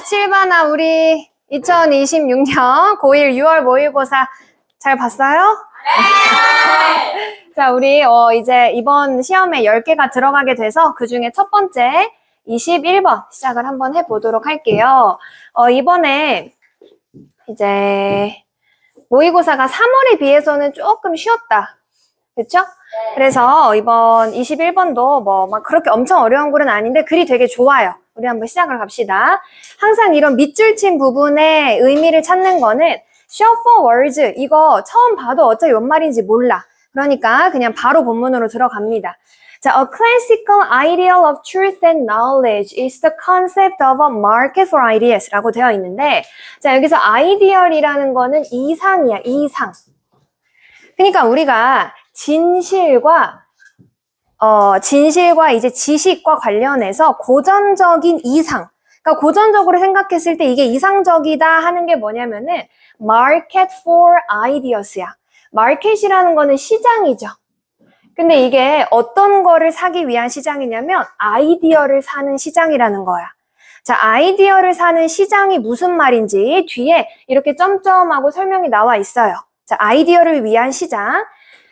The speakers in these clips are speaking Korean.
7반아, 우리 2026년 고1 6월 모의고사 잘 봤어요? 네! 자, 우리 이제 이번 시험에 10개가 들어가게 돼서 그 중에 첫 번째 21번 시작을 한번 해보도록 할게요. 이번에 이제 모의고사가 3월에 비해서는 조금 쉬웠다. 그쵸? 네. 그래서 이번 21번도 뭐 막 그렇게 엄청 어려운 글은 아닌데 글이 되게 좋아요. 우리 한번 시작을 갑시다. 항상 이런 밑줄 친 부분에 의미를 찾는 거는 show for words, 이거 처음 봐도 어차피 뭔 말인지 몰라. 그러니까 그냥 바로 본문으로 들어갑니다. 자, a classical ideal of truth and knowledge is the concept of a market for ideas 라고 되어 있는데, 자, 여기서 ideal이라는 거는 이상이야, 이상. 그러니까 우리가 진실과 이제 지식과 관련해서 고전적인 이상, 그러니까 고전적으로 생각했을 때 이게 이상적이다 하는 게 뭐냐면은 market for ideas야. 마켓이라는 거는 시장이죠. 근데 이게 어떤 거를 사기 위한 시장이냐면 아이디어를 사는 시장이라는 거야. 자, 아이디어를 사는 시장이 무슨 말인지 뒤에 이렇게 점점하고 설명이 나와 있어요. 자, 아이디어를 위한 시장.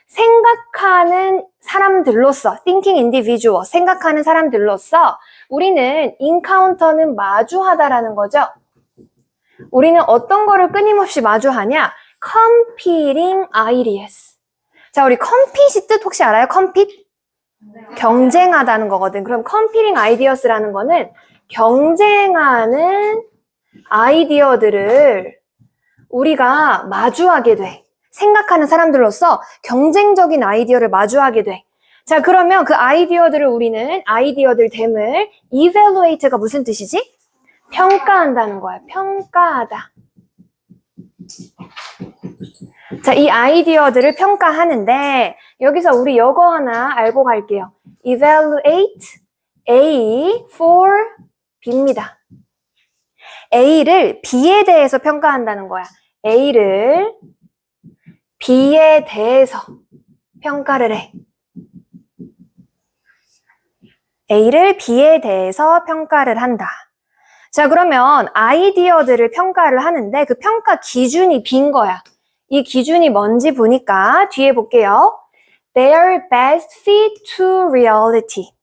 생각하는 사람들로서, thinking individual, 생각하는 사람들로서 우리는 encounter는 마주하다라는 거죠. 우리는 어떤 거를 끊임없이 마주하냐? competing ideas. 자, 우리 compete 뜻 혹시 알아요? compete? 경쟁하다는 거거든. 그럼 competing ideas라는 거는 경쟁하는 아이디어들을 우리가 마주하게 돼. 생각하는 사람들로서 경쟁적인 아이디어를 마주하게 돼. 자, 그러면 그 아이디어들을 우리는 아이디어들 됨을 evaluate가 무슨 뜻이지? 평가한다는 거야. 평가하다. 자, 이 아이디어들을 평가하는데 여기서 우리 이거 하나 알고 갈게요. evaluate A for B입니다. A를 B에 대해서 평가한다는 거야. A를 B에 대해서 평가를 해. A를 B에 대해서 평가를 한다. 자, 그러면 아이디어들을 평가를 하는데 그 평가 기준이 B인 거야. 이 기준이 뭔지 보니까 뒤에 볼게요. Their best fit to reality.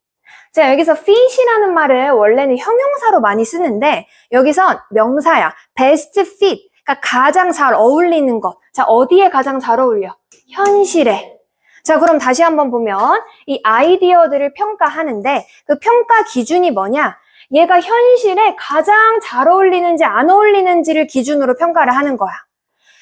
자, 여기서 fit이라는 말을 원래는 형용사로 많이 쓰는데 여기선 명사야. best fit. 그러니까 가장 잘 어울리는 것. 자, 어디에 가장 잘 어울려? 현실에. 자, 그럼 다시 한번 보면 이 아이디어들을 평가하는데 그 평가 기준이 뭐냐? 얘가 현실에 가장 잘 어울리는지 안 어울리는지를 기준으로 평가를 하는 거야.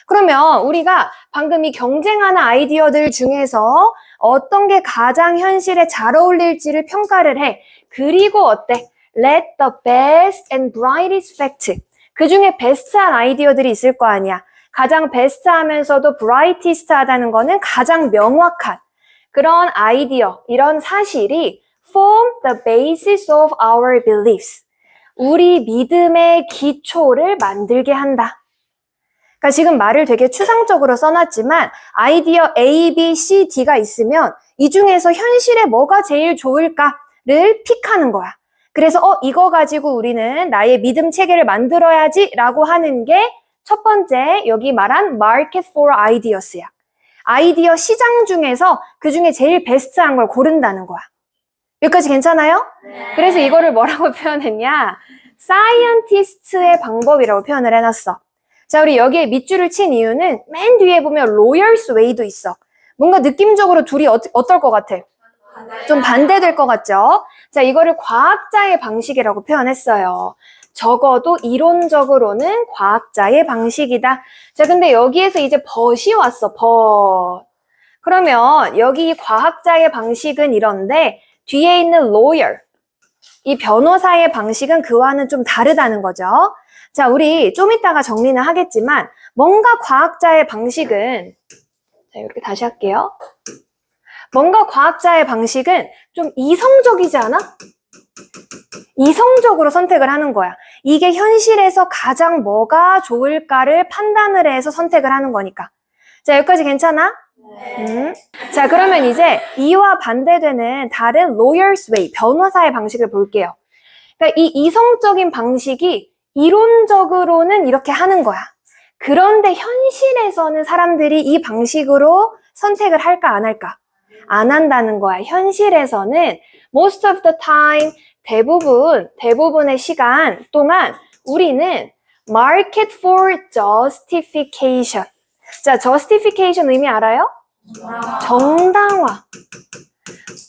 그러면 우리가 방금 이 경쟁하는 아이디어들 중에서 어떤 게 가장 현실에 잘 어울릴지를 평가를 해. 그리고 어때? Let the best and brightest fact. 그 중에 베스트한 아이디어들이 있을 거 아니야. 가장 베스트하면서도 brightest 하다는 거는 가장 명확한 그런 아이디어, 이런 사실이 form the basis of our beliefs. 우리 믿음의 기초를 만들게 한다. 그러니까 지금 말을 되게 추상적으로 써놨지만 아이디어 A, B, C, D가 있으면 이 중에서 현실에 뭐가 제일 좋을까를 픽하는 거야. 그래서 이거 가지고 우리는 나의 믿음 체계를 만들어야지 라고 하는 게 첫 번째 여기 말한 market for ideas야. 아이디어 시장 중에서 그 중에 제일 베스트한 걸 고른다는 거야. 여기까지 괜찮아요? 네. 그래서 이거를 뭐라고 표현했냐? 사이언티스트의 방법이라고 표현을 해놨어. 자, 우리 여기에 밑줄을 친 이유는 맨 뒤에 보면 lawyer's way도 있어. 뭔가 느낌적으로 둘이 어떨 것 같아? 좀 반대될 것 같죠? 자, 이거를 과학자의 방식이라고 표현했어요. 적어도 이론적으로는 과학자의 방식이다. 자, 근데 여기에서 이제 but이 왔어, but. 그러면 여기 과학자의 방식은 이런데 뒤에 있는 lawyer, 이 변호사의 방식은 그와는 좀 다르다는 거죠. 자, 우리 좀 이따가 정리는 하겠지만 뭔가 과학자의 방식은, 자, 이렇게 다시 할게요. 뭔가 과학자의 방식은 좀 이성적이지 않아? 이성적으로 선택을 하는 거야. 이게 현실에서 가장 뭐가 좋을까를 판단을 해서 선택을 하는 거니까. 자, 여기까지 괜찮아? 네. 자, 그러면 이제 이와 반대되는 다른 lawyer's way, 변호사의 방식을 볼게요. 그러니까 이 이성적인 방식이 이론적으로는 이렇게 하는 거야. 그런데 현실에서는 사람들이 이 방식으로 선택을 할까 안 할까? 안 한다는 거야. 현실에서는 most of the time, 대부분의 시간 동안 우리는 market for justification. 자, justification 의미 알아요? 정당화.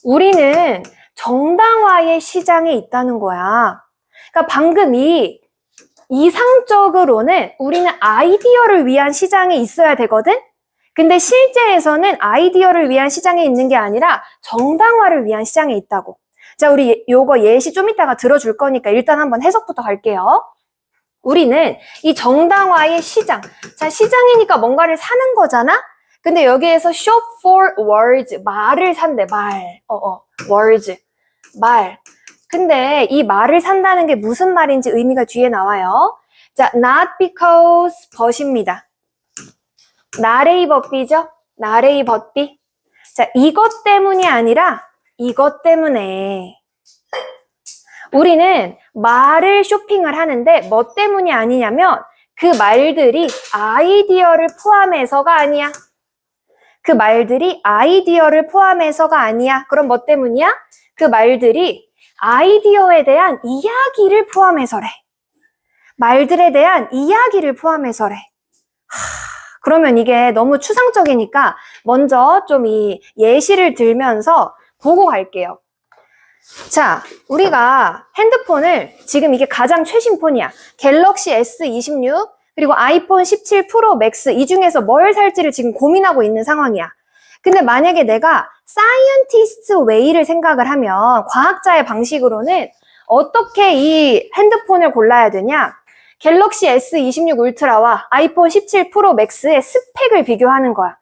우리는 정당화의 시장에 있다는 거야. 그러니까 방금 이상적으로는 우리는 아이디어를 위한 시장에 있어야 되거든? 근데 실제에서는 아이디어를 위한 시장에 있는 게 아니라 정당화를 위한 시장에 있다고. 자, 우리 요거 예시 좀 이따가 들어줄 거니까 일단 한번 해석부터 갈게요. 우리는 이 정당화의 시장. 자, 시장이니까 뭔가를 사는 거잖아? 근데 여기에서 shop for words. 말을 산대, 말. words. 말. 근데 이 말을 산다는 게 무슨 말인지 의미가 뒤에 나와요. 자, not because but입니다. 나레이 벗비죠? 나레이 벗비. 자, 이것 때문이 아니라 이것 때문에. 우리는 말을 쇼핑을 하는데 뭐 때문이 아니냐면 그 말들이 아이디어를 포함해서가 아니야. 그 말들이 아이디어를 포함해서가 아니야. 그럼 뭐 때문이야? 그 말들이 아이디어에 대한 이야기를 포함해서래. 말들에 대한 이야기를 포함해서래. 그러면 이게 너무 추상적이니까 먼저 좀 이 예시를 들면서 보고 갈게요. 자, 우리가 핸드폰을 지금 이게 가장 최신 폰이야. 갤럭시 S26 그리고 아이폰 17 프로 맥스 이 중에서 뭘 살지를 지금 고민하고 있는 상황이야. 근데 만약에 내가 사이언티스트 웨이를 생각을 하면 과학자의 방식으로는 어떻게 이 핸드폰을 골라야 되냐? 갤럭시 S26 울트라와 아이폰 17 프로 맥스의 스펙을 비교하는 거야.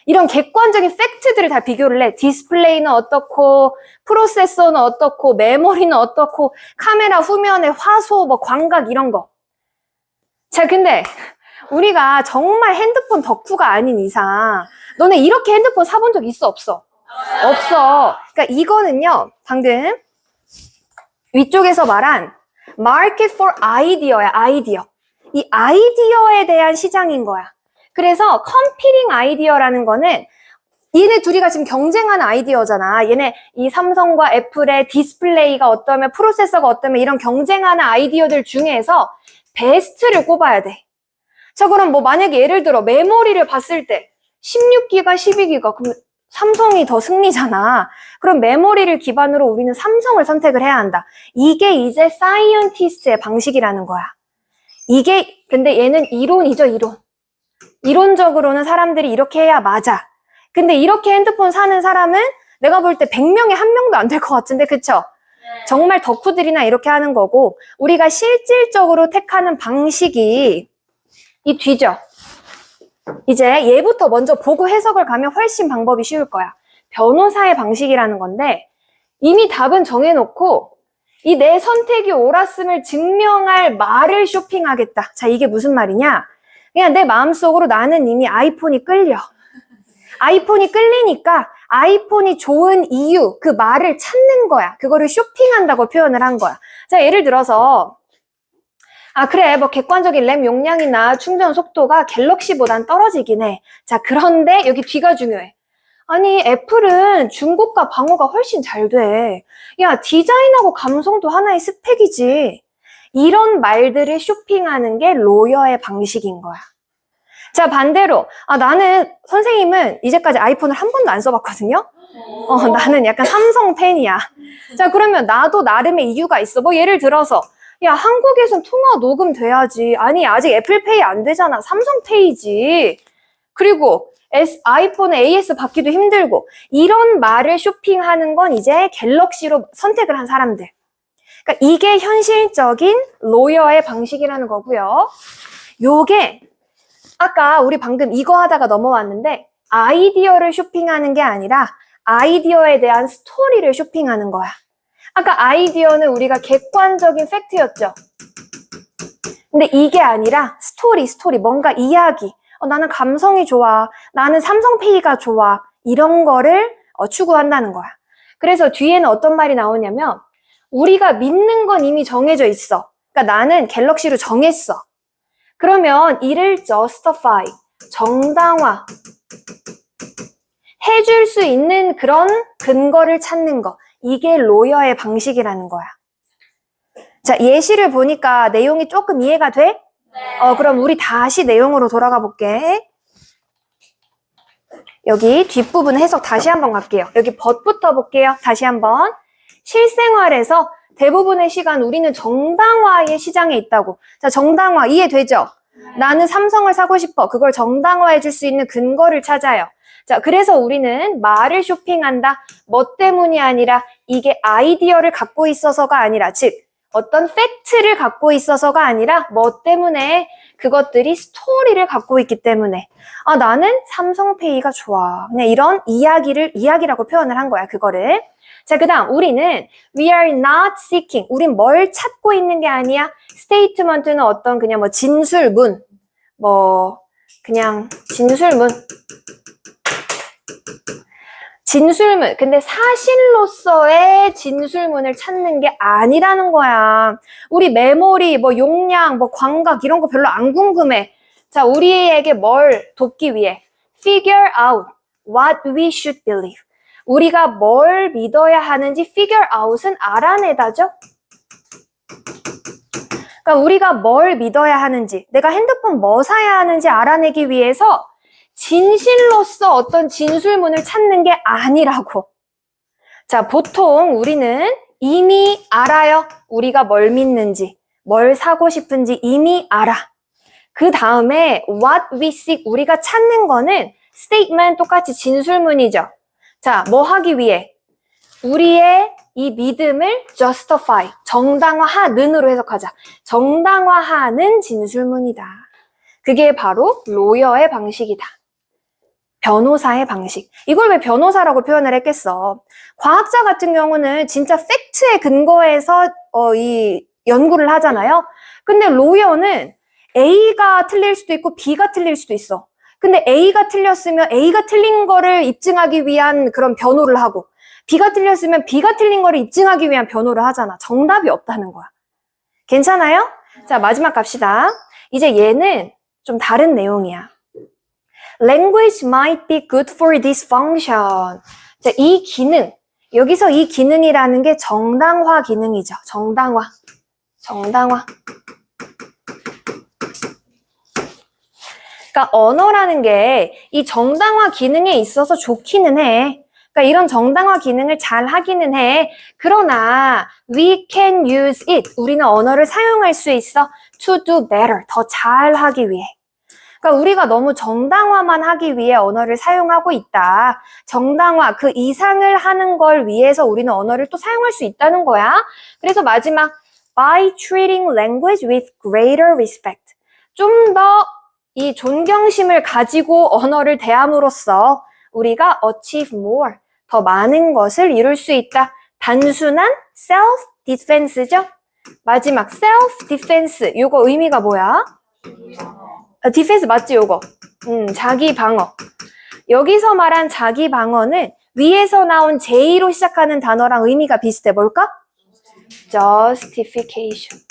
이런 객관적인 팩트들을 다 비교를 해. 디스플레이는 어떻고, 프로세서는 어떻고, 메모리는 어떻고, 카메라 후면의 화소, 뭐 광각 이런 거. 자, 근데 우리가 정말 핸드폰 덕후가 아닌 이상 너네 이렇게 핸드폰 사본 적 있어, 없어? 없어. 그러니까 이거는요, 방금 위쪽에서 말한 market for idea야, 아이디어. 이 아이디어에 대한 시장인 거야. 그래서 competing 아이디어라는 거는 얘네 둘이가 지금 경쟁하는 아이디어잖아. 얘네 이 삼성과 애플의 디스플레이가 어떠면 프로세서가 어떠면 이런 경쟁하는 아이디어들 중에서 베스트를 꼽아야 돼. 자, 그럼 뭐 만약에 예를 들어 메모리를 봤을 때 16기가, 12기가 그럼 삼성이 더 승리잖아. 그럼 메모리를 기반으로 우리는 삼성을 선택을 해야 한다. 이게 이제 사이언티스트의 방식이라는 거야. 이게 근데 얘는 이론이죠, 이론. 이론적으로는 사람들이 이렇게 해야 맞아. 근데 이렇게 핸드폰 사는 사람은 내가 볼 때 100명에 1명도 안 될 것 같은데, 그쵸? 정말 덕후들이나 이렇게 하는 거고, 우리가 실질적으로 택하는 방식이 이 뒤죠. 이제 얘부터 먼저 보고 해석을 가면 훨씬 방법이 쉬울 거야. 변호사의 방식이라는 건데, 이미 답은 정해놓고, 이 내 선택이 옳았음을 증명할 말을 쇼핑하겠다. 자, 이게 무슨 말이냐? 그냥 내 마음속으로 나는 이미 아이폰이 끌려. 아이폰이 끌리니까 아이폰이 좋은 이유, 그 말을 찾는 거야. 그거를 쇼핑한다고 표현을 한 거야. 자, 예를 들어서 그래, 뭐 객관적인 램 용량이나 충전 속도가 갤럭시보단 떨어지긴 해. 자, 그런데 여기 뒤가 중요해. 아니, 애플은 중고가 방어가 훨씬 잘 돼. 야, 디자인하고 감성도 하나의 스펙이지. 이런 말들을 쇼핑하는 게 로여의 방식인 거야. 자, 반대로 나는 선생님은 이제까지 아이폰을 한 번도 안 써봤거든요. 나는 약간 삼성 팬이야. 자, 그러면 나도 나름의 이유가 있어. 뭐 예를 들어서 야, 한국에선 통화 녹음 돼야지. 아니, 아직 애플페이 안 되잖아. 삼성페이지. 그리고 아이폰에 AS 받기도 힘들고 이런 말을 쇼핑하는 건 이제 갤럭시로 선택을 한 사람들. 그러니까 이게 현실적인 로여의 방식이라는 거고요. 요게 아까 우리 방금 이거 하다가 넘어왔는데 아이디어를 쇼핑하는 게 아니라 아이디어에 대한 스토리를 쇼핑하는 거야. 아까 아이디어는 우리가 객관적인 팩트였죠. 근데 이게 아니라 스토리, 뭔가 이야기. 나는 감성이 좋아. 나는 삼성페이가 좋아. 이런 거를 추구한다는 거야. 그래서 뒤에는 어떤 말이 나오냐면 우리가 믿는 건 이미 정해져 있어. 그러니까 나는 갤럭시로 정했어. 그러면 이를 justify, 정당화 해줄 수 있는 그런 근거를 찾는 거. 이게 로여의 방식이라는 거야. 자, 예시를 보니까 내용이 조금 이해가 돼? 네. 그럼 우리 다시 내용으로 돌아가 볼게. 여기 뒷부분 해석 다시 한번 갈게요. 여기 but부터 볼게요. 다시 한번. 실생활에서 대부분의 시간 우리는 정당화의 시장에 있다고. 자, 정당화 이해되죠? 나는 삼성을 사고 싶어. 그걸 정당화해 줄 수 있는 근거를 찾아요. 자, 그래서 우리는 말을 쇼핑한다. 뭐 때문이 아니라 이게 아이디어를 갖고 있어서가 아니라, 즉 어떤 팩트를 갖고 있어서가 아니라 뭐 때문에 그것들이 스토리를 갖고 있기 때문에 아, 나는 삼성페이가 좋아. 그냥 이런 이야기라고 표현을 한 거야, 그거를. 자, 그 다음 우리는 we are not seeking. 우린 뭘 찾고 있는 게 아니야. 스테이트먼트는 어떤 그냥 뭐 진술문, 뭐 그냥 진술문. 근데 사실로서의 진술문을 찾는 게 아니라는 거야. 우리 메모리, 뭐 용량, 뭐 광각 이런 거 별로 안 궁금해. 자, 우리에게 뭘 돕기 위해 figure out what we should believe. 우리가 뭘 믿어야 하는지 figure out은 알아내다죠. 그러니까 우리가 뭘 믿어야 하는지, 내가 핸드폰 뭐 사야 하는지 알아내기 위해서 진실로서 어떤 진술문을 찾는 게 아니라고. 자, 보통 우리는 이미 알아요. 우리가 뭘 믿는지, 뭘 사고 싶은지 이미 알아. 그 다음에 what we seek, 우리가 찾는 거는 statement 똑같이 진술문이죠. 자, 뭐 하기 위해? 우리의 이 믿음을 justify, 정당화하는으로 해석하자. 정당화하는 진술문이다. 그게 바로 로여의 방식이다. 변호사의 방식. 이걸 왜 변호사라고 표현을 했겠어? 과학자 같은 경우는 진짜 팩트에 근거해서 이 연구를 하잖아요. 근데 로여는 A가 틀릴 수도 있고 B가 틀릴 수도 있어. 근데 A가 틀렸으면 A가 틀린 거를 입증하기 위한 그런 변호를 하고 B가 틀렸으면 B가 틀린 거를 입증하기 위한 변호를 하잖아. 정답이 없다는 거야. 괜찮아요? 자, 마지막 갑시다. 이제 얘는 좀 다른 내용이야. Language might be good for this function. 자, 이 기능, 여기서 이 기능이라는 게 정당화 기능이죠. 정당화. 그러니까 언어라는 게 이 정당화 기능에 있어서 좋기는 해. 그러니까 이런 정당화 기능을 잘 하기는 해. 그러나 we can use it. 우리는 언어를 사용할 수 있어. to do better. 더 잘하기 위해. 그러니까 우리가 너무 정당화만 하기 위해 언어를 사용하고 있다. 정당화, 그 이상을 하는 걸 위해서 우리는 언어를 또 사용할 수 있다는 거야. 그래서 마지막 by treating language with greater respect. 좀 더 이 존경심을 가지고 언어를 대함으로써 우리가 achieve more, 더 많은 것을 이룰 수 있다. 단순한 self-defense죠. 마지막 self-defense, 요거 의미가 뭐야? 디펜스 맞지 요거? 자기 방어. 여기서 말한 자기 방어는 위에서 나온 J로 시작하는 단어랑 의미가 비슷해. 뭘까? justification.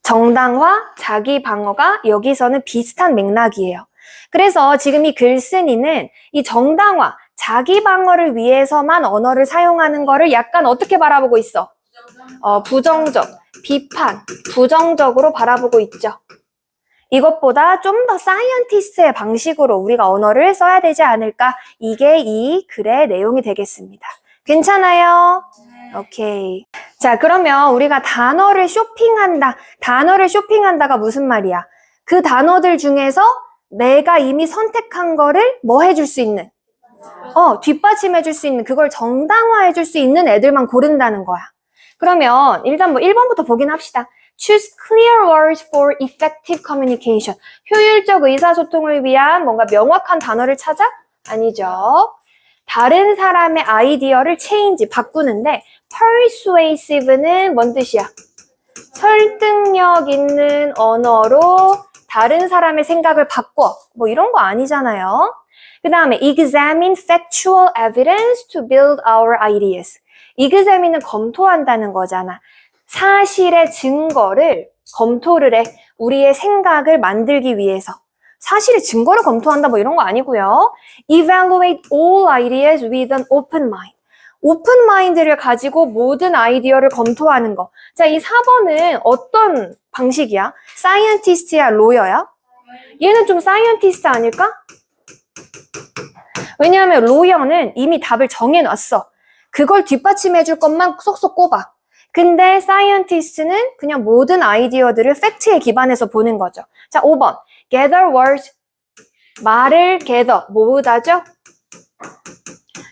정당화, 자기 방어가 여기서는 비슷한 맥락이에요. 그래서 지금 이 글쓴이는 이 정당화, 자기 방어를 위해서만 언어를 사용하는 거를 약간 어떻게 바라보고 있어? 부정적, 비판, 부정적으로 바라보고 있죠. 이것보다 좀 더 사이언티스트의 방식으로 우리가 언어를 써야 되지 않을까? 이게 이 글의 내용이 되겠습니다. 괜찮아요? 오케이. 자, 그러면 우리가 단어를 쇼핑한다. 단어를 쇼핑한다가 무슨 말이야? 그 단어들 중에서 내가 이미 선택한 거를 뭐 해줄 수 있는? 뒷받침해줄 수 있는, 그걸 정당화해줄 수 있는 애들만 고른다는 거야. 그러면 일단 뭐 1번부터 보긴 합시다. Choose clear words for effective communication. 효율적 의사소통을 위한 뭔가 명확한 단어를 찾아? 아니죠. 다른 사람의 아이디어를 change, 바꾸는데 persuasive는 뭔 뜻이야? 설득력 있는 언어로 다른 사람의 생각을 바꿔. 뭐 이런 거 아니잖아요. 그 다음에 examine factual evidence to build our ideas. examine은 검토한다는 거잖아. 사실의 증거를 검토를 해. 우리의 생각을 만들기 위해서. 사실의 증거를 검토한다 뭐 이런 거 아니고요. Evaluate all ideas with an open mind. 오픈 마인드를 가지고 모든 아이디어를 검토하는 거. 자, 이 4번은 어떤 방식이야? 사이언티스트야, 로여야? 얘는 좀 사이언티스트 아닐까? 왜냐하면 로여는 이미 답을 정해놨어. 그걸 뒷받침해줄 것만 쏙쏙 꼽아. 근데 사이언티스트는 그냥 모든 아이디어들을 팩트에 기반해서 보는 거죠. 자, 5번. Gather words. 말을 gather. 모으다죠?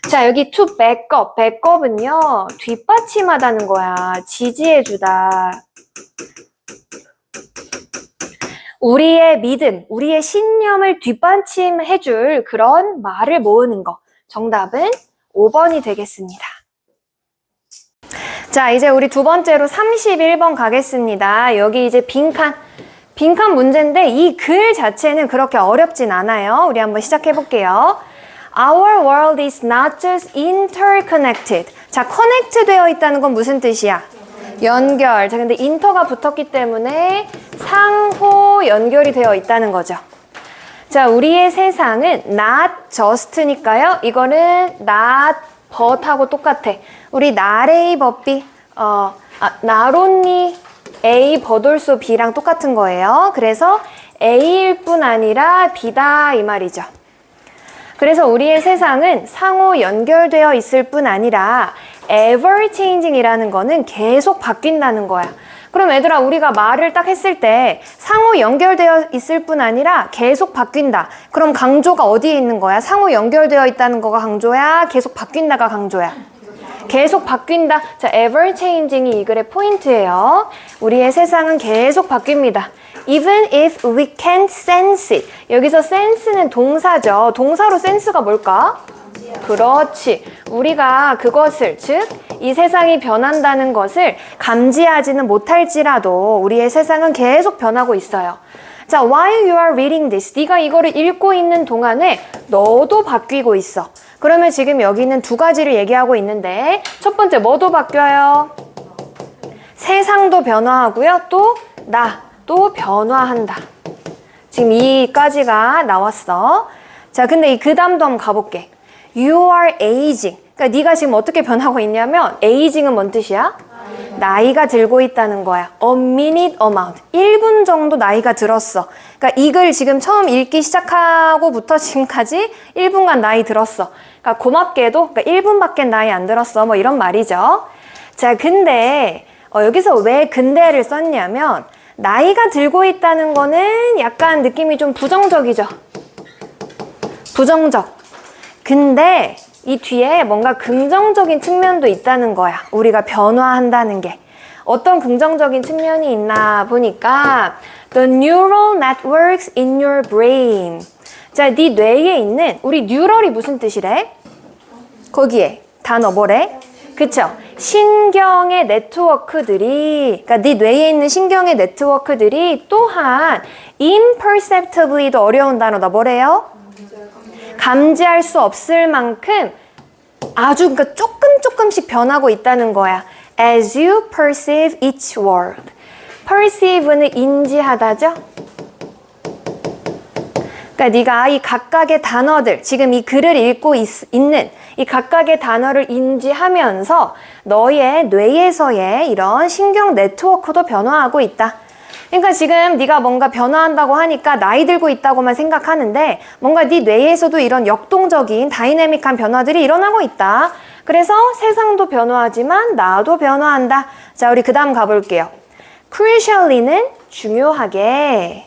자, 여기 to back up. back up은요, 뒷받침하다는 거야. 지지해주다. 우리의 믿음, 우리의 신념을 뒷받침해줄 그런 말을 모으는 거. 정답은 5번이 되겠습니다. 자, 이제 우리 두 번째로 31번 가겠습니다. 여기 이제 빈칸 문제인데 이 글 자체는 그렇게 어렵진 않아요. 우리 한번 시작해 볼게요. Our world is not just interconnected. 자, connect 되어 있다는 건 무슨 뜻이야? 연결. 자, 근데 inter가 붙었기 때문에 상호 연결이 되어 있다는 거죠. 자, 우리의 세상은 not just니까요. 이거는 not but하고 똑같아. 우리 not A but B, not only A but also B랑 똑같은 거예요. 그래서 A일 뿐 아니라 B다 이 말이죠. 그래서 우리의 세상은 상호 연결되어 있을 뿐 아니라 ever changing 이라는 거는 계속 바뀐다는 거야. 그럼 얘들아, 우리가 말을 딱 했을 때 상호 연결되어 있을 뿐 아니라 계속 바뀐다. 그럼 강조가 어디에 있는 거야? 상호 연결되어 있다는 거가 강조야? 계속 바뀐다가 강조야? 계속 바뀐다. 자, ever changing이 이 글의 포인트예요. 우리의 세상은 계속 바뀝니다. Even if we can't sense it. 여기서 sense는 동사죠. 동사로 sense가 뭘까? 그렇지. 우리가 그것을, 즉 이 세상이 변한다는 것을 감지하지는 못할지라도 우리의 세상은 계속 변하고 있어요. 자, while you are reading this. 네가 이거를 읽고 있는 동안에 너도 바뀌고 있어. 그러면 지금 여기는 두 가지를 얘기하고 있는데 첫 번째 뭐도 바뀌어요? 세상도 변화하고요. 또 나도 변화한다. 지금 이까지가 나왔어. 자, 근데 이 그 다음도 한번 가볼게. You are aging. 그러니까 네가 지금 어떻게 변하고 있냐면 aging은 뭔 뜻이야? 나이가 들고 있다는 거야. A minute amount. 1분 정도 나이가 들었어. 그러니까 이 글 지금 처음 읽기 시작하고부터 지금까지 1분간 나이 들었어. 그러니까 고맙게도 그러니까 1분밖에 나이 안 들었어. 뭐 이런 말이죠. 자, 근데 여기서 왜 근데를 썼냐면 나이가 들고 있다는 거는 약간 느낌이 좀 부정적이죠. 부정적. 근데 이 뒤에 뭔가 긍정적인 측면도 있다는 거야. 우리가 변화한다는 게. 어떤 긍정적인 측면이 있나 보니까 The neural networks in your brain. 자, 네 뇌에 있는 우리 뉴럴이 무슨 뜻이래? 거기에 단어 뭐래? 그쵸? 신경의 네트워크들이, 그러니까 네 뇌에 있는 신경의 네트워크들이 또한 imperceptibly도 어려운 단어다. 뭐래요? 감지할 수 없을 만큼 아주 그러니까 조금씩 변하고 있다는 거야. As you perceive each word. perceive는 인지하다죠? 그러니까 네가 이 각각의 단어들, 지금 이 글을 읽고 있는 이 각각의 단어를 인지하면서 너의 뇌에서의 이런 신경 네트워크도 변화하고 있다. 그러니까 지금 네가 뭔가 변화한다고 하니까 나이 들고 있다고만 생각하는데 뭔가 네 뇌에서도 이런 역동적인 다이내믹한 변화들이 일어나고 있다. 그래서 세상도 변화하지만 나도 변화한다. 자, 우리 그 다음 가볼게요. Crucially는 중요하게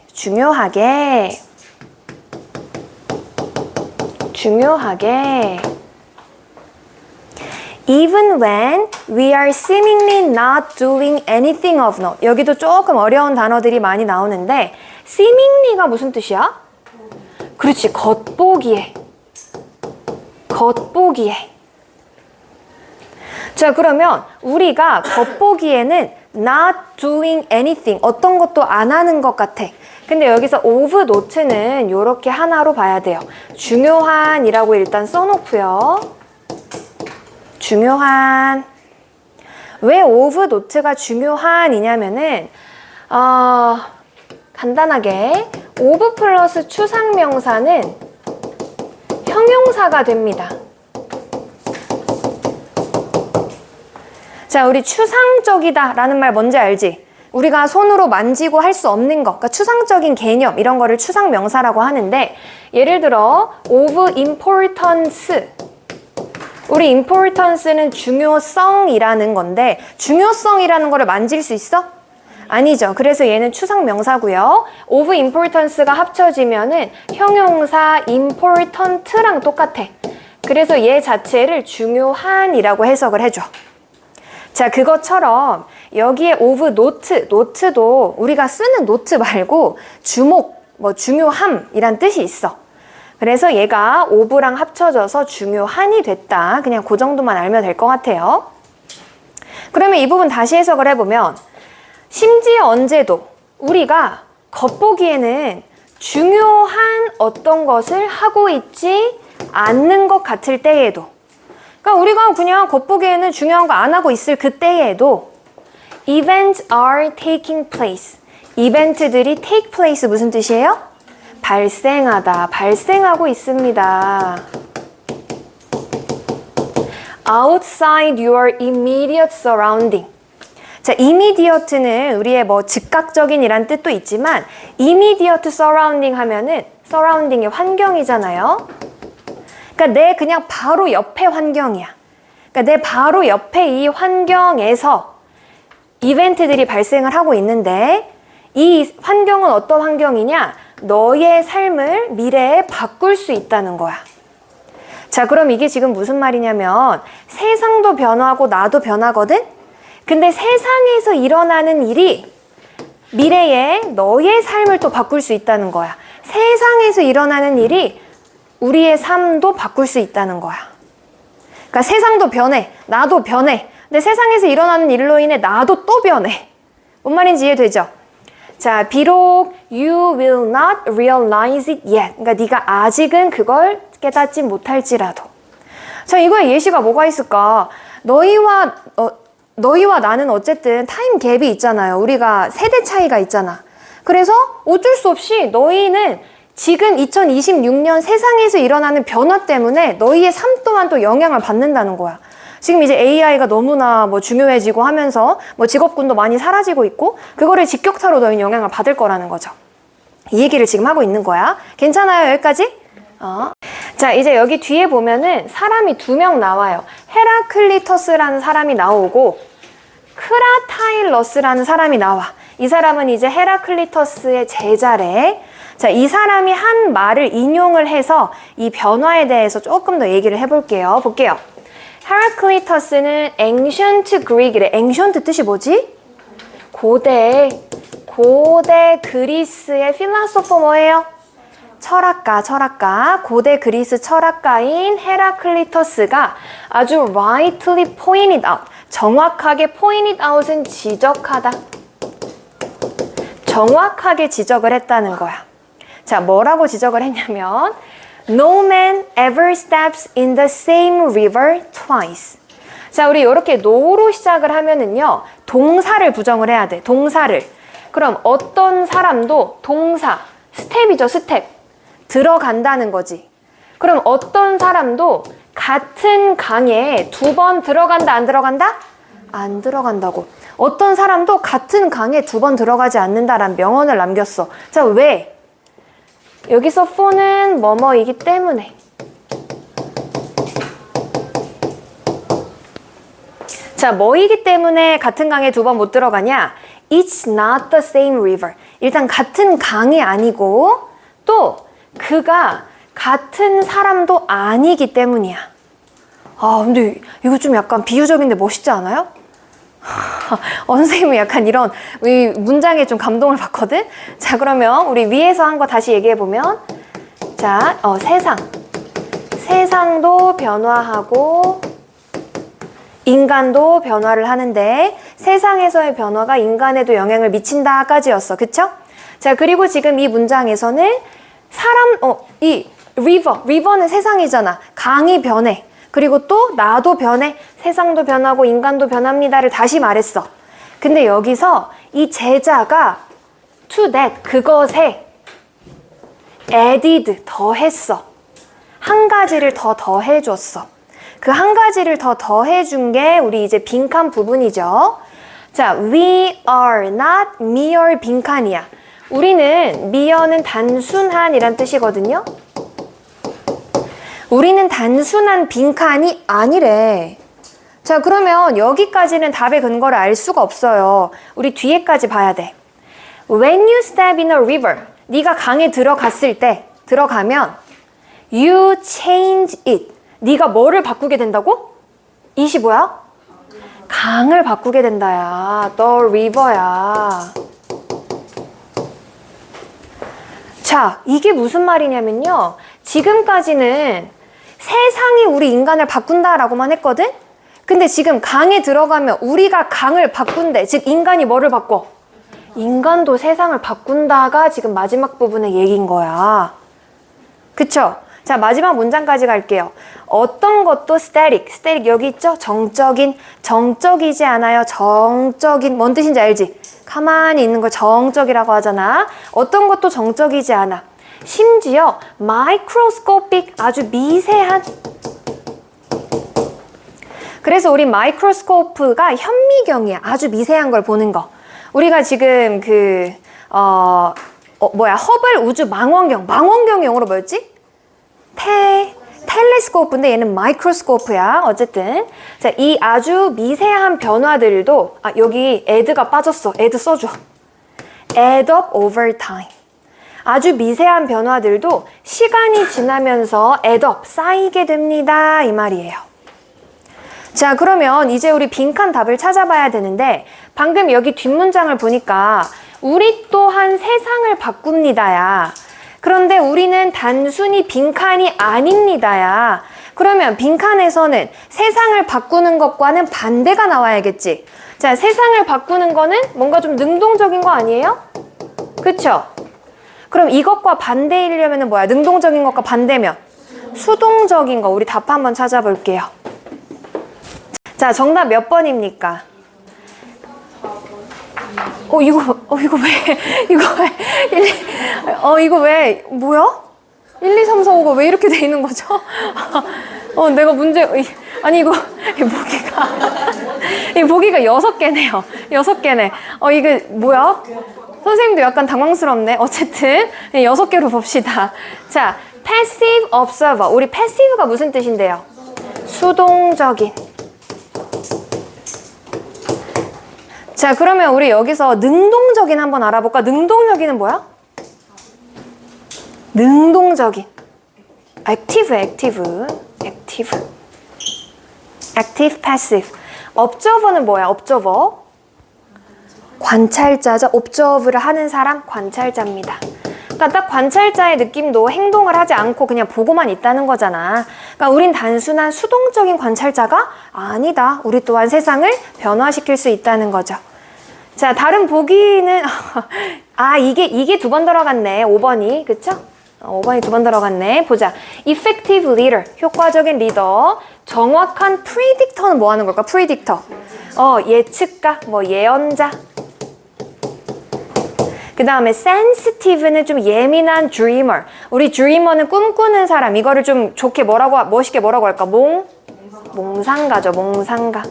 Even when we are seemingly not doing anything of note. 여기도 조금 어려운 단어들이 많이 나오는데 seemingly가 무슨 뜻이야? 그렇지, 겉보기에. 자, 그러면 우리가 겉보기에는 not doing anything, 어떤 것도 안 하는 것 같아. 근데 여기서 of note는 이렇게 하나로 봐야 돼요. 중요한이라고 일단 써놓고요. 중요한. 왜 of not가 중요한이냐면은 간단하게 of 플러스 추상명사는 형용사가 됩니다. 자, 우리 추상적이다 라는 말 뭔지 알지? 우리가 손으로 만지고 할 수 없는 거, 그러니까 추상적인 개념 이런 거를 추상명사라고 하는데, 예를 들어 of importance, 우리 importance는 중요성이라는 건데 중요성이라는 거를 만질 수 있어? 아니죠. 그래서 얘는 추상명사고요. of importance가 합쳐지면은 형용사 important랑 똑같아. 그래서 얘 자체를 중요한이라고 해석을 해줘. 자, 그것처럼 여기에 of note도 우리가 쓰는 note 말고 주목, 중요함이란 뜻이 있어. 그래서 얘가 of랑 합쳐져서 중요한이 됐다. 그냥 그 정도만 알면 될 것 같아요. 그러면 이 부분 다시 해석을 해보면, 심지어 언제도 우리가 겉보기에는 중요한 어떤 것을 하고 있지 않는 것 같을 때에도, 그러니까 우리가 그냥 겉보기에는 중요한 거 안 하고 있을 그때에도 events are taking place. 이벤트들이 take place 무슨 뜻이에요? 발생하다, 발생하고 있습니다. outside your immediate surrounding. 자, immediate는 우리의 즉각적인 이란 뜻도 있지만 immediate surrounding 하면은 surrounding이 환경이잖아요. 그러니까 내 그냥 바로 옆에 환경이야. 그러니까 내 바로 옆에 이 환경에서 이벤트들이 발생을 하고 있는데, 이 환경은 어떤 환경이냐? 너의 삶을 미래에 바꿀 수 있다는 거야. 자, 그럼 이게 지금 무슨 말이냐면 세상도 변하고 나도 변하거든? 근데 세상에서 일어나는 일이 미래에 너의 삶을 또 바꿀 수 있다는 거야. 세상에서 일어나는 일이 우리의 삶도 바꿀 수 있다는 거야. 그러니까 세상도 변해, 나도 변해. 근데 세상에서 일어나는 일로 인해 나도 또 변해. 뭔 말인지 이해되죠? 자, 비록 you will not realize it yet. 그러니까 네가 아직은 그걸 깨닫지 못할지라도. 자, 이거에 예시가 뭐가 있을까? 너희와 나는 어쨌든 타임 갭이 있잖아요. 우리가 세대 차이가 있잖아. 그래서 어쩔 수 없이 너희는 지금 2026년 세상에서 일어나는 변화 때문에 너희의 삶 또한 또 영향을 받는다는 거야. 지금 이제 AI가 너무나 중요해지고 하면서 직업군도 많이 사라지고 있고, 그거를 직격타로 너희는 영향을 받을 거라는 거죠. 이 얘기를 지금 하고 있는 거야. 괜찮아요, 여기까지? 자, 이제 여기 뒤에 보면은 사람이 2명 나와요. 헤라클리터스라는 사람이 나오고 크라타일러스라는 사람이 나와. 이 사람은 이제 헤라클리터스의 제자래. 자, 이 사람이 한 말을 인용을 해서 이 변화에 대해서 조금 더 얘기를 해볼게요. 볼게요. 헤라클리터스는 ancient Greek이래. ancient 뜻이 뭐지? 고대 그리스의 필라소퍼 뭐예요? 철학가. 고대 그리스 철학가인 헤라클리터스가 아주 rightly pointed out, 정확하게 pointed out은 지적하다. 정확하게 지적을 했다는 거야. 자, 뭐라고 지적을 했냐면 No man ever steps in the same river twice. 자, 우리 이렇게 no로 시작을 하면은요, 동사를 부정을 해야 돼. 동사를. 그럼 어떤 사람도 동사, 스텝이죠, 스텝. 들어간다는 거지. 그럼 어떤 사람도 같은 강에 2번 들어간다, 안 들어간다? 안 들어간다고. 어떤 사람도 같은 강에 2번 들어가지 않는다라는 명언을 남겼어. 자, 왜? 여기서 for는 뭐뭐이기 때문에. 자, 뭐이기 때문에 같은 강에 2번 못 들어가냐? It's not the same river. 일단 같은 강이 아니고 또 그가 같은 사람도 아니기 때문이야. 근데 이거 좀 약간 비유적인데 멋있지 않아요? 선생님은 약간 이런 문장에 좀 감동을 받거든? 자, 그러면 우리 위에서 한 거 다시 얘기해보면, 자, 세상도 변화하고 인간도 변화를 하는데 세상에서의 변화가 인간에도 영향을 미친다까지였어. 그쵸? 자, 그리고 지금 이 문장에서는 이 리버는 세상이잖아. 강이 변해. 그리고 또 나도 변해, 세상도 변하고 인간도 변합니다를 다시 말했어. 근데 여기서 이 제자가 to that, 그것에 added, 더했어. 한 가지를 더 더해줬어. 그 한 가지를 더 더해준 게 우리 이제 빈칸 부분이죠. 자, we are not mere 빈칸이야. 우리는 mere는 단순한이란 뜻이거든요. 우리는 단순한 빈칸이 아니래. 자, 그러면 여기까지는 답의 근거를 알 수가 없어요. 우리 뒤에까지 봐야 돼. When you step in a river, 네가 강에 들어갔을 때, 들어가면 you change it. 네가 뭐를 바꾸게 된다고? it이 뭐야? 강을 바꾸게 된다야. The river야. 자, 이게 무슨 말이냐면요. 지금까지는 세상이 우리 인간을 바꾼다라고만 했거든? 근데 지금 강에 들어가면 우리가 강을 바꾼대. 즉 인간이 뭐를 바꿔? 인간도 세상을 바꾼다가 지금 마지막 부분의 얘기인 거야. 그쵸? 자, 마지막 문장까지 갈게요. 어떤 것도 static 여기 있죠? 정적이지 않아요. 정적인, 뭔 뜻인지 알지? 가만히 있는 걸 정적이라고 하잖아. 어떤 것도 정적이지 않아. 심지어 microscopic, 아주 미세한. 그래서 우리 마이크로스코프가 현미경이야. 아주 미세한 걸 보는 거. 우리가 지금 허블 우주 망원경이 영어로 뭐였지? 텔레스코프인데 얘는 마이크로스코프야. 어쨌든 자, 이 아주 미세한 변화들도 여기 add가 빠졌어. add 써줘. add up over time. 아주 미세한 변화들도 시간이 지나면서 add up, 쌓이게 됩니다. 이 말이에요. 자, 그러면 이제 우리 빈칸 답을 찾아봐야 되는데 방금 여기 뒷문장을 보니까 우리 또한 세상을 바꿉니다야. 그런데 우리는 단순히 빈칸이 아닙니다야. 그러면 빈칸에서는 세상을 바꾸는 것과는 반대가 나와야겠지. 자, 세상을 바꾸는 거는 뭔가 좀 능동적인 거 아니에요? 그쵸? 그럼 이것과 반대이려면 뭐야? 능동적인 것과 반대면? 수동적인 거. 우리 답 한번 찾아볼게요. 자, 정답 몇 번입니까? 이거 왜, 뭐야? 1, 2, 3, 4, 5가 왜 이렇게 돼 있는 거죠? 내가 아니, 보기가 6개네요. 6개네. 이게 뭐야? 선생님도 약간 당황스럽네. 어쨌든, 6개로 봅시다. 자, passive observer. 우리 passive가 무슨 뜻인데요? 수동적인. 자, 그러면 우리 여기서 능동적인 한번 알아볼까? 능동적인은 뭐야? 능동적인. active, passive. observer는 뭐야? observer. 관찰자죠. observe를 하는 사람, 관찰자입니다. 그러니까 딱 관찰자의 느낌도 행동을 하지 않고 그냥 보고만 있다는 거잖아. 그러니까 우린 단순한 수동적인 관찰자가 아니다. 우리 또한 세상을 변화시킬 수 있다는 거죠. 자, 다른 보기는 이게 2번 들어갔네. 5번이. 그쵸? 5번이 2번 들어갔네. 보자. effective leader. 효과적인 리더. 정확한 predictor는 뭐 하는 걸까? predictor. 예측가, 예언자. 그 다음에 sensitive는 좀 예민한 dreamer. 우리 dreamer는 꿈꾸는 사람. 이거를 좀 좋게 멋있게 뭐라고 할까? 몽상가죠. 몽상가.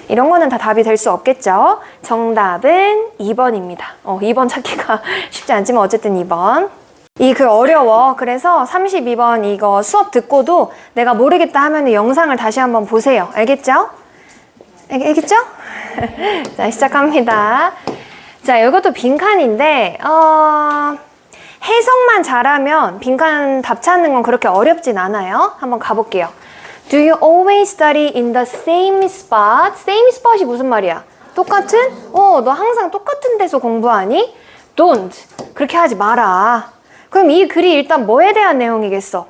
이런 거는 다 답이 될 수 없겠죠. 정답은 2번입니다. 2번 찾기가 쉽지 않지만 어쨌든 2번. 어려워. 그래서 32번 이거 수업 듣고도 내가 모르겠다 하면 영상을 다시 한번 보세요. 알겠죠? 알겠죠? 자, 시작합니다. 자, 이것도 빈칸인데 해석만 잘하면 빈칸 답 찾는 건 그렇게 어렵진 않아요. 한번 가볼게요. Do you always study in the same spot? Same spot이 무슨 말이야? 똑같은? 너 항상 똑같은 데서 공부하니? Don't. 그렇게 하지 마라. 그럼 이 글이 일단 뭐에 대한 내용이겠어?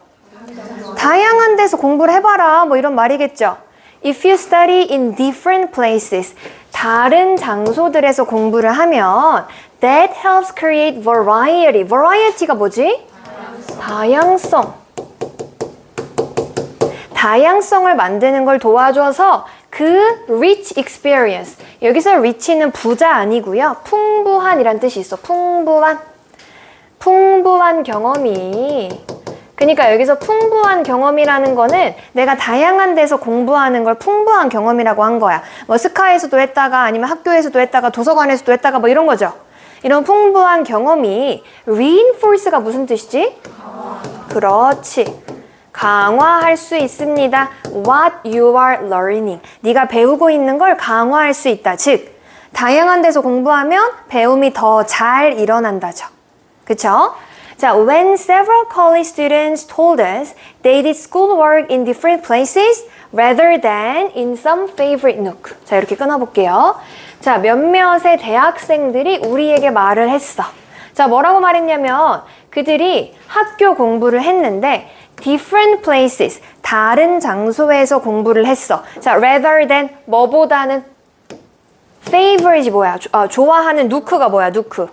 다양한 데서 공부를 해봐라. 이런 말이겠죠. If you study in different places, 다른 장소들에서 공부를 하면 that helps create variety. variety가 뭐지? 다양성. 다양성을 만드는 걸 도와줘서 그 rich experience. 여기서 rich는 부자 아니고요. 풍부한이란 뜻이 있어. 풍부한 경험이. 그러니까 여기서 풍부한 경험이라는 거는 내가 다양한 데서 공부하는 걸 풍부한 경험이라고 한 거야. 뭐 스카에서도 했다가 아니면 학교에서도 했다가 도서관에서도 했다가 뭐 이런 거죠. 이런 풍부한 경험이 reinforce가 무슨 뜻이지? 그렇지. 강화할 수 있습니다. What you are learning. 네가 배우고 있는 걸 강화할 수 있다. 즉, 다양한 데서 공부하면 배움이 더 잘 일어난다죠. 그쵸? 자, when several college students told us they did schoolwork in different places rather than in some favorite nook. 자, 이렇게 끊어볼게요. 자, 몇몇의 대학생들이 우리에게 말을 했어. 자, 뭐라고 말했냐면 그들이 학교 공부를 했는데 different places, 다른 장소에서 공부를 했어. 자, rather than, 뭐보다는 favorite이 뭐야? 좋아하는 누크가 뭐야? 누크.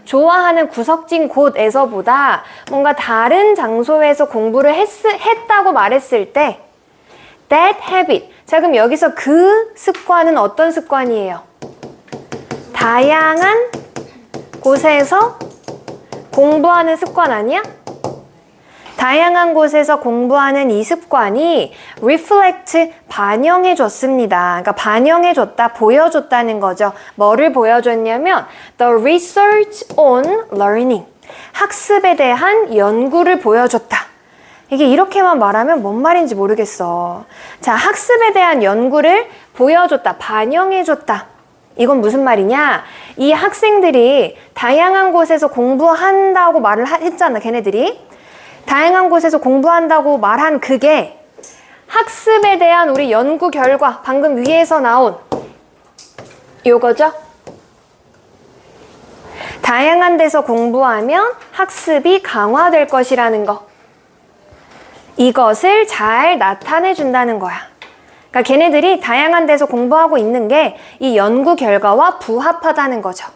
좋아하는 구석진 곳에서보다 뭔가 다른 장소에서 공부를 했다고 말했을 때 that habit. 자, 그럼 여기서 그 습관은 어떤 습관이에요? 다양한 곳에서 공부하는 습관 아니야? 다양한 곳에서 공부하는 이 습관이 reflect, 반영해줬습니다. 그러니까 반영해줬다, 보여줬다는 거죠. 뭐를 보여줬냐면 the research on learning, 학습에 대한 연구를 보여줬다. 이게 이렇게만 말하면 뭔 말인지 모르겠어. 자, 학습에 대한 연구를 보여줬다, 반영해줬다. 이건 무슨 말이냐? 이 학생들이 다양한 곳에서 공부한다고 말을 했잖아, 걔네들이. 다양한 곳에서 공부한다고 말한 그게 학습에 대한 우리 연구 결과, 방금 위에서 나온 요거죠? 다양한 데서 공부하면 학습이 강화될 것이라는 거. 이것을 잘 나타내 준다는 거야. 그러니까 걔네들이 다양한 데서 공부하고 있는 게 이 연구 결과와 부합하다는 거죠.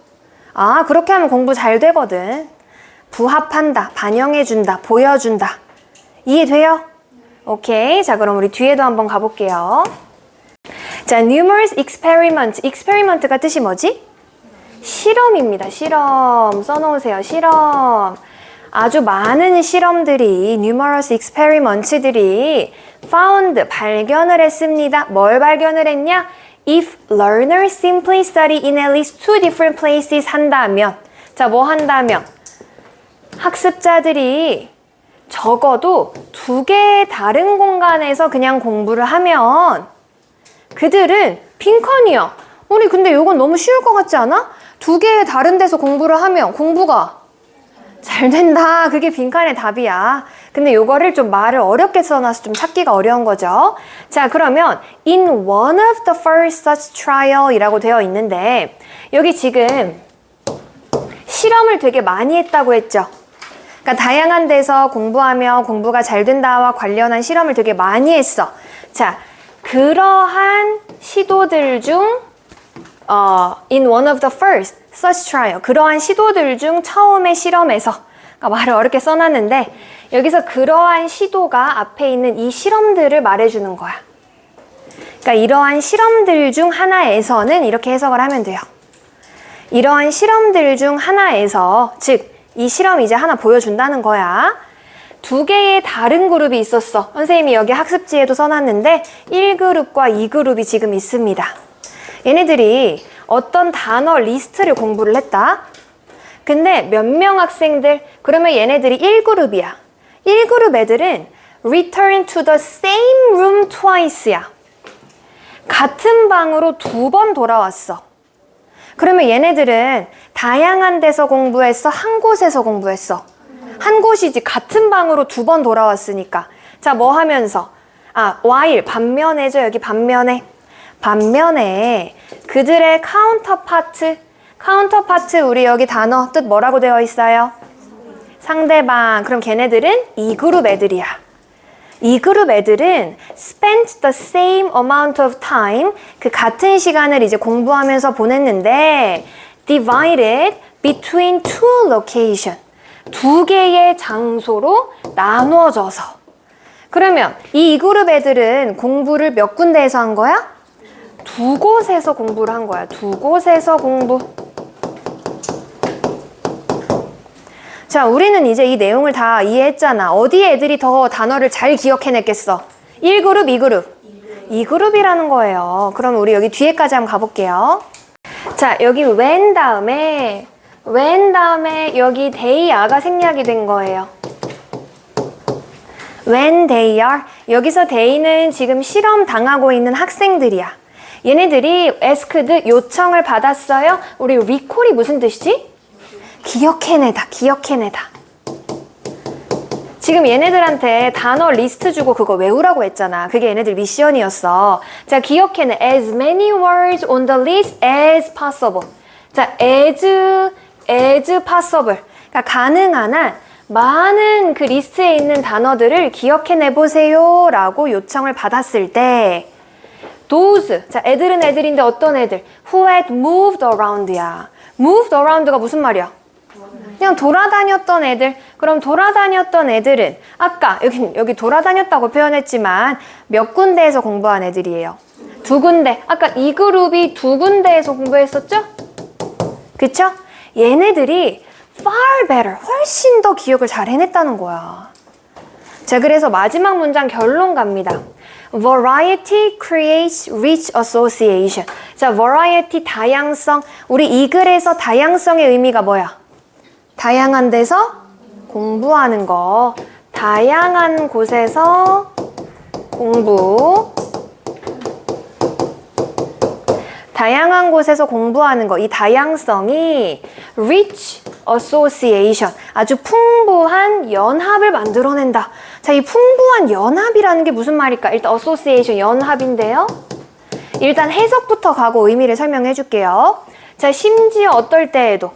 아, 그렇게 하면 공부 잘 되거든. 부합한다, 반영해준다, 보여준다. 이해돼요? 오케이. 자, 그럼 우리 뒤에도 한번 가볼게요. 자, numerous experiment. experiment가 뜻이 뭐지? 실험입니다. 실험. 써놓으세요. 실험. 아주 많은 실험들이, numerous experiments들이 found, 발견을 했습니다. 뭘 발견을 했냐? If learners simply study in at least two different places 한다면. 자, 뭐 한다면? 학습자들이 적어도 두 개의 다른 공간에서 그냥 공부를 하면 그들은 빈칸이야. 우리 근데 이건 너무 쉬울 것 같지 않아? 두 개의 다른 데서 공부를 하면 공부가 잘 된다. 그게 빈칸의 답이야. 근데 요거를 좀 말을 어렵게 써놔서 좀 찾기가 어려운 거죠. 자, 그러면 in one of the first such trial 이라고 되어 있는데 여기 지금 실험을 되게 많이 했다고 했죠. 그러니까 다양한 데서 공부하며 공부가 잘 된다와 관련한 실험을 되게 많이 했어. 자, 그러한 시도들 중 in one of the first such trial, 그러한 시도들 중 처음의 실험에서, 그러니까 말을 어렵게 써놨는데 여기서 그러한 시도가 앞에 있는 이 실험들을 말해주는 거야. 그러니까 이러한 실험들 중 하나에서는 이렇게 해석을 하면 돼요. 이러한 실험들 중 하나에서, 즉 이 실험이 이제 하나 보여준다는 거야. 두 개의 다른 그룹이 있었어. 선생님이 여기 학습지에도 써놨는데 1그룹과 2그룹이 지금 있습니다. 얘네들이 어떤 단어 리스트를 공부를 했다. 근데 몇 명 학생들, 그러면 얘네들이 1그룹이야. 1그룹 애들은 return to the same room twice야. 같은 방으로 2번 돌아왔어. 그러면 얘네들은 다양한 데서 공부했어? 한 곳에서 공부했어? 한 곳이지. 같은 방으로 2번 돌아왔으니까. 자, 뭐 하면서? while, 반면에죠. 여기 반면에. 반면에 그들의 카운터파트 우리 여기 단어 뜻 뭐라고 되어 있어요? 상대방. 그럼 걔네들은 2그룹 애들이야. 2그룹 애들은 spent the same amount of time, 그 같은 시간을 이제 공부하면서 보냈는데 divided between two location, 두 개의 장소로 나누어져서. 그러면 이 그룹 애들은 공부를 몇 군데에서 한 거야? 두 곳에서 공부를 한 거야. 두 곳에서 공부. 자, 우리는 이제 이 내용을 다 이해했잖아. 어디에 애들이 더 단어를 잘 기억해냈겠어? 1그룹, 2그룹. 2그룹이라는 거예요. 그럼 우리 여기 뒤에까지 한번 가볼게요. 자, 여기 when 다음에 여기 they are가 생략이 된 거예요. when they are. 여기서 they는 지금 실험 당하고 있는 학생들이야. 얘네들이 asked 요청을 받았어요. 우리 recall이 무슨 뜻이지? 기억해내다, 기억해내다. 지금 얘네들한테 단어 리스트 주고 그거 외우라고 했잖아. 그게 얘네들 미션이었어. 자, 기억해내. As many words on the list as possible. 자, as possible. 그러니까 가능한 한 많은 그 리스트에 있는 단어들을 기억해내보세요 라고 요청을 받았을 때 those. 자, 애들인데 어떤 애들? Who had moved around야. moved around가 무슨 말이야? 그냥 돌아다녔던 애들. 그럼 돌아다녔던 애들은 아까 여기 돌아다녔다고 표현했지만 몇 군데에서 공부한 애들이에요? 두 군데. 아까 이 그룹이 두 군데에서 공부했었죠? 그쵸? 얘네들이 far better, 훨씬 더 기억을 잘 해냈다는 거야. 자, 그래서 마지막 문장 결론 갑니다. Variety creates rich association. 자, variety, 다양성. 우리 이 글에서 다양성의 의미가 뭐야? 다양한 데서 공부하는 거. 다양한 곳에서 공부. 다양한 곳에서 공부하는 거. 이 다양성이 rich association. 아주 풍부한 연합을 만들어낸다. 자, 이 풍부한 연합이라는 게 무슨 말일까? 일단 association, 연합인데요. 일단 해석부터 가고 의미를 설명해 줄게요. 자, 심지어 어떨 때에도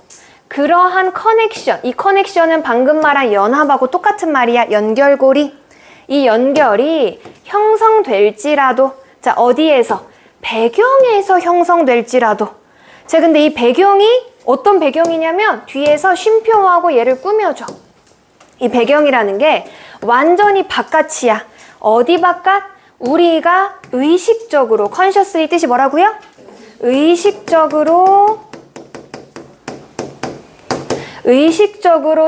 그러한 커넥션, 이 커넥션은 방금 말한 연합하고 똑같은 말이야. 연결고리. 이 연결이 형성될지라도, 자, 어디에서? 배경에서 형성될지라도. 자, 근데 이 배경이 어떤 배경이냐면 뒤에서 쉼표하고 얘를 꾸며줘. 이 배경이라는 게 완전히 바깥이야. 어디 바깥? 우리가 의식적으로, consciously 뜻이 뭐라고요? 의식적으로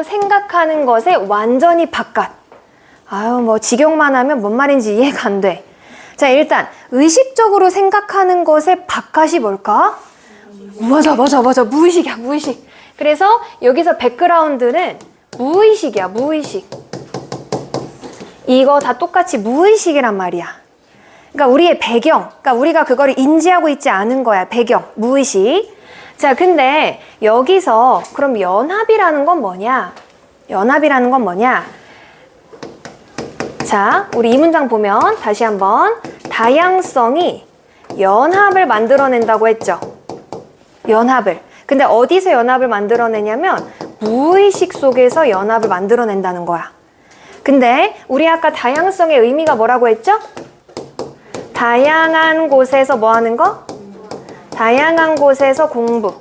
생각하는 것에 완전히 바깥. 아유, 뭐 직역만 하면 뭔 말인지 이해가 안 돼. 자, 일단 의식적으로 생각하는 것의 바깥이 뭘까? 맞아. 무의식이야, 무의식. 그래서 여기서 백그라운드는 무의식이야, 무의식. 이거 다 똑같이 무의식이란 말이야. 그러니까 우리의 배경, 그러니까 우리가 그거를 인지하고 있지 않은 거야. 배경, 무의식. 자, 근데 여기서 그럼 연합이라는 건 뭐냐? 연합이라는 건 뭐냐? 자, 우리 이 문장 보면 다시 한번 다양성이 연합을 만들어낸다고 했죠. 연합을. 근데 어디서 연합을 만들어내냐면 무의식 속에서 연합을 만들어낸다는 거야. 근데 우리 아까 다양성의 의미가 뭐라고 했죠? 다양한 곳에서 뭐 하는 거? 다양한 곳에서 공부.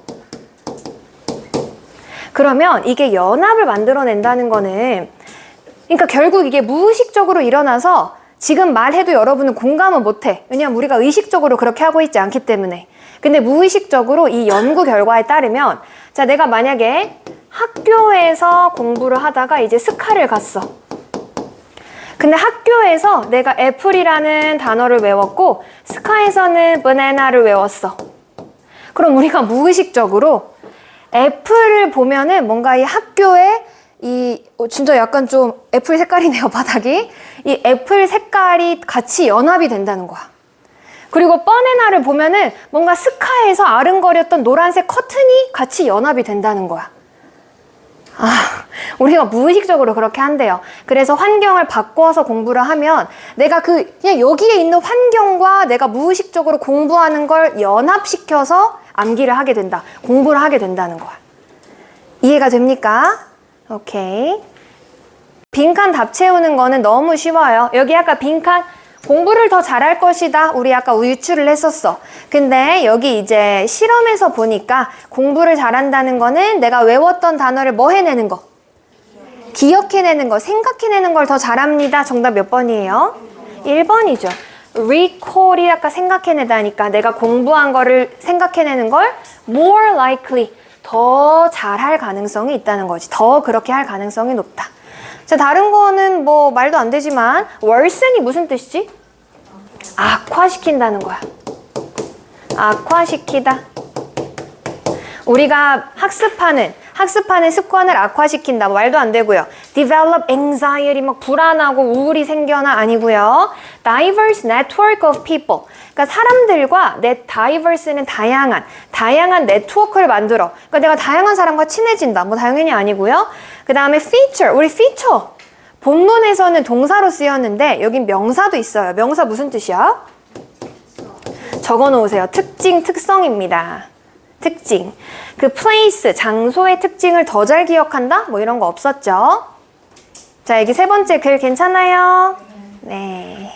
그러면 이게 연합을 만들어낸다는 거는, 그러니까 결국 이게 무의식적으로 일어나서 지금 말해도 여러분은 공감은 못해. 왜냐면 우리가 의식적으로 그렇게 하고 있지 않기 때문에. 근데 무의식적으로 이 연구 결과에 따르면, 자, 내가 만약에 학교에서 공부를 하다가 이제 스카를 갔어. 근데 학교에서 내가 애플이라는 단어를 외웠고 스카에서는 바나나를 외웠어. 그럼 우리가 무의식적으로 애플을 보면은 뭔가 이 학교에 진짜 약간 좀 애플 색깔이네요, 바닥이. 이 애플 색깔이 같이 연합이 된다는 거야. 그리고 바나나를 보면은 뭔가 스카에서 아른거렸던 노란색 커튼이 같이 연합이 된다는 거야. 우리가 무의식적으로 그렇게 한대요. 그래서 환경을 바꿔서 공부를 하면 내가 그냥 여기에 있는 환경과 내가 무의식적으로 공부하는 걸 연합시켜서 암기를 하게 된다. 공부를 하게 된다는 거야. 이해가 됩니까? 오케이. 빈칸 답 채우는 거는 너무 쉬워요. 여기 아까 빈칸 공부를 더 잘할 것이다. 우리 아까 유추를 했었어. 근데 여기 이제 실험에서 보니까 공부를 잘한다는 거는 내가 외웠던 단어를 뭐 해내는 거? 기억해내는 거, 생각해내는 걸 더 잘합니다. 정답 몇 번이에요? 1번이죠. recall이 아까 생각해내다니까 내가 공부한 거를 생각해내는 걸 more likely, 더 잘할 가능성이 있다는 거지. 더 그렇게 할 가능성이 높다. 자, 다른 거는 뭐 말도 안 되지만 worsen이 무슨 뜻이지? 악화시킨다는 거야. 악화시키다. 우리가 학습하는 습관을 악화시킨다. 말도 안 되고요. develop anxiety, 막 불안하고 우울이 생겨나 아니고요. diverse network of people. 그러니까 사람들과 diverse는 다양한 네트워크를 만들어. 그러니까 내가 다양한 사람과 친해진다. 뭐 당연히 아니고요. 그 다음에 feature, 우리 feature. 본문에서는 동사로 쓰였는데 여긴 명사도 있어요. 명사 무슨 뜻이야? 적어 놓으세요. 특징, 특성입니다. 특징. 그 place, 장소의 특징을 더 잘 기억한다? 뭐 이런 거 없었죠? 자, 여기 세 번째 글 괜찮아요? 네.